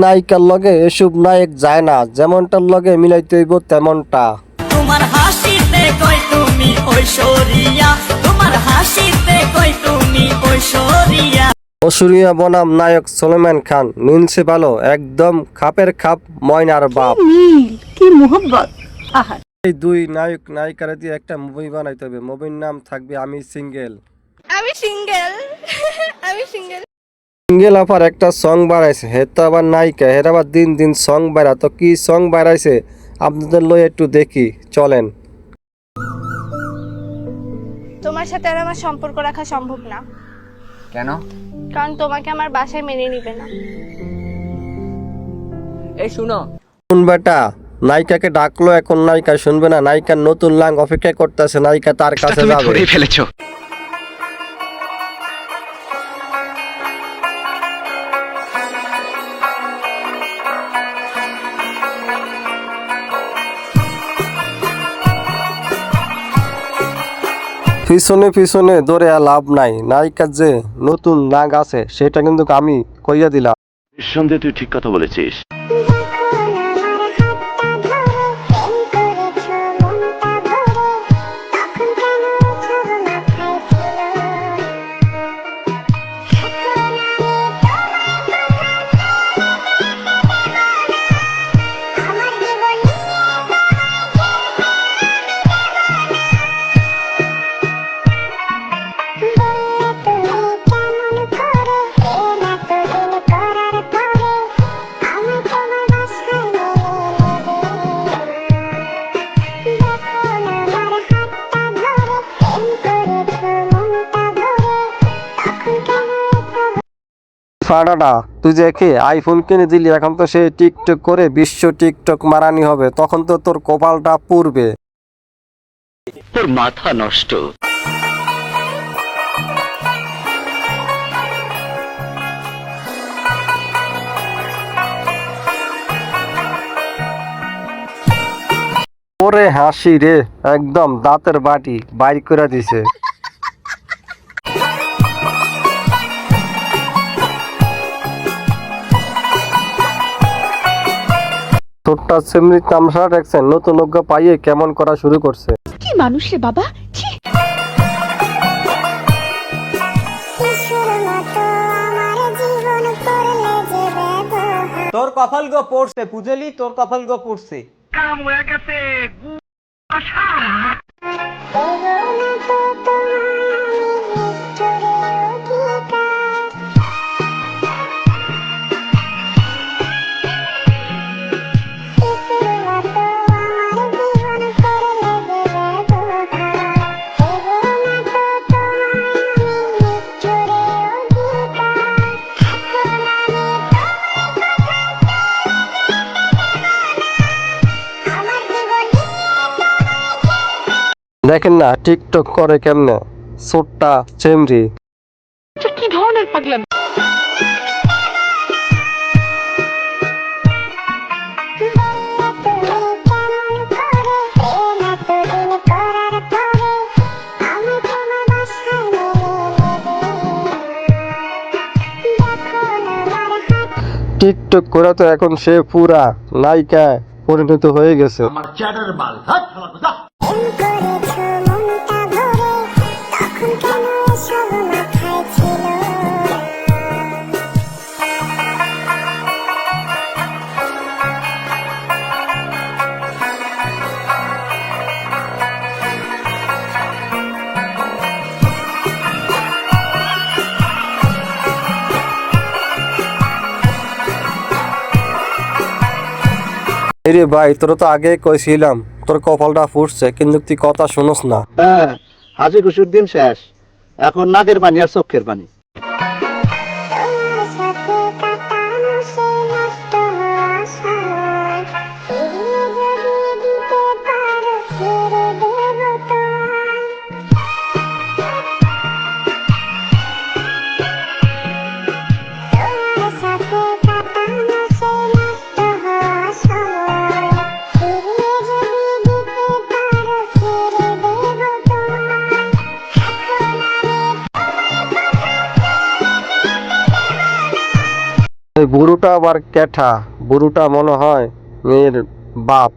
নায়িকার লগে এসব নায়ক যায় না, যেমনটার লগে মিলাইতে হইব তেমনটা। তোমার হাসিতে কই তুমি ঐশ্বরিয়া, তোমার হাসিতে কই তুমি ঐশ্বরিয়া। ঐশ্বরিয়া বনাম নায়ক সলমান খান, মিলছে ভালো, একদম খাপের খাপ ময়নার বাপ। কি মোহব্বত। আহা, এই দুই নায়ক নায়িকারে দিয়ে একটা মুভি বানাইতে হবে। মুভির নাম থাকবে আমি সিঙ্গেল। আমি সিঙ্গেল। আমি সিঙ্গেল। সিঙ্গেল আফার একটা সং বাড়াইছে, হে তো আবার নায়িকা, হের আবার দিন দিন সং বাড়া। তো কি সং বাড়াইছে আপনাদের লই একটু দেখি, চলেন। তোমার সাথে আর আমার সম্পর্ক রাখা সম্ভব না। কেন? কারণ তোমাকে আমার বাসায় মেনে নিবে না। এই শুনো, কোন বেটা নায়িকাকে ডাকলো, এখন নায়িকা শুনবে না? নায়িকার নতুন লাং অপেক্ষা করতেছে, নায়িকা তার কাছে যাবে। ফেলেছো। পিছনে পিছনে দৌড়ে আর লাভ নাই, নায়িকার যে নতুন লাগ আছে সেটা কিন্তু আমি কইয়া দিলাম। নিঃসন্দেহে তুই ঠিক কথা বলেছিস। ফাটাটা তুই যে একে আইফোন কিনে দিলি, এখন তো সে টিকটক করে বিশ্ব টিকটক মারানি হবে, তখন তো তোর কপালটা পুড়বে। তোর মাথা নষ্ট। ওরে হাসি রে, একদম দাঁতের বাটি বাইর করে দিছে। ছোট্টা সেমনি তামসা দেখছেন, নতুন অজ্ঞা পাইয়ে কেমন করা শুরু করছে। কি মানুষ রে বাবা। তোর কপাল গো পড়ছে পুজলি, তোর কপাল গো পড়ছে। দেখেন না টিকটক করে কেমনে, ছোট্টা চেমরি। কি ধরনের পাগলামি। টিকটক করে তো এখন সে পুরা নায়িকা পরিণত হয়ে গেছে। রে ভাই, তোর তো আগে কইছিলাম তোর কপালটা ফুটছে, কিন্তু তুই কথা শুনোস না। হ্যাঁ, হাসি খুশির দিন শেষ, এখন নাকের পানি আর চোখের পানি। এই বুড়োটা আবার ক্যাঠা, বুড়োটা মনে হয় মেয়ের বাপ।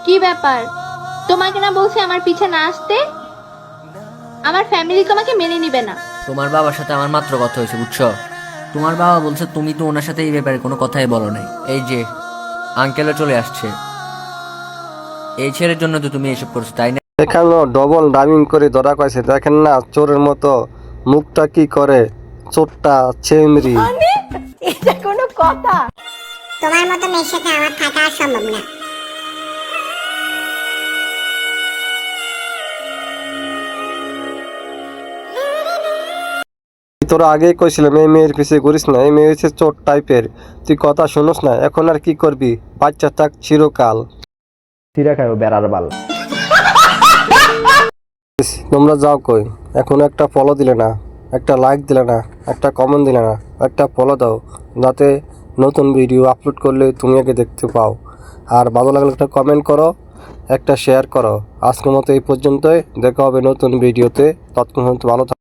কি ব্যাপার, তোমাকে না বলছি আমার পিছে না আসতে? আমার ফ্যামিলি তোমাকে মেনে নিবে না। তোমার বাবার সাথে আমার মাত্র কথা হয়েছে, বুঝছো? তোমার বাবা বলছে তুমি তো ওনার সাথে এই ব্যাপারে কোনো কথাই বলো নাই। এই যে আঙ্কেলও চলে আসছে, এই ছেলের জন্য তো তুমি এসব করছো, তাই না? এখানেও ডবল ডাবিং করে ধরা কয়েছে, দেখেন না চোরের মতো মুখটা কি করে, চোরটা চেমরি। এটা কোনো কথা? তোমার মতো মেয়ের সাথে আমার থাকা আর সম্ভব না। তোরা আগেই কইছিলাম এই মেয়ের পিছিয়ে ঘুরিস না, এই মেয়ে হচ্ছে চোর টাইপের, তুই কথা শুনোস না, এখন আর কি করবি, বাচ্চা থাক চিরকাল। তোমরা যাও কই, এখন একটা ফলো দিলে না, একটা লাইক দিলে না, একটা কমেন্ট দিলে না, একটা ফলো দাও, যাতে নতুন ভিডিও আপলোড করলে তুমি আগে দেখতে পাও। আর ভালো লাগলে একটা কমেন্ট করো, একটা শেয়ার করো। আজকের মতো এই পর্যন্তই, দেখা হবে নতুন ভিডিওতে। ততক্ষণ ভালো থাকো।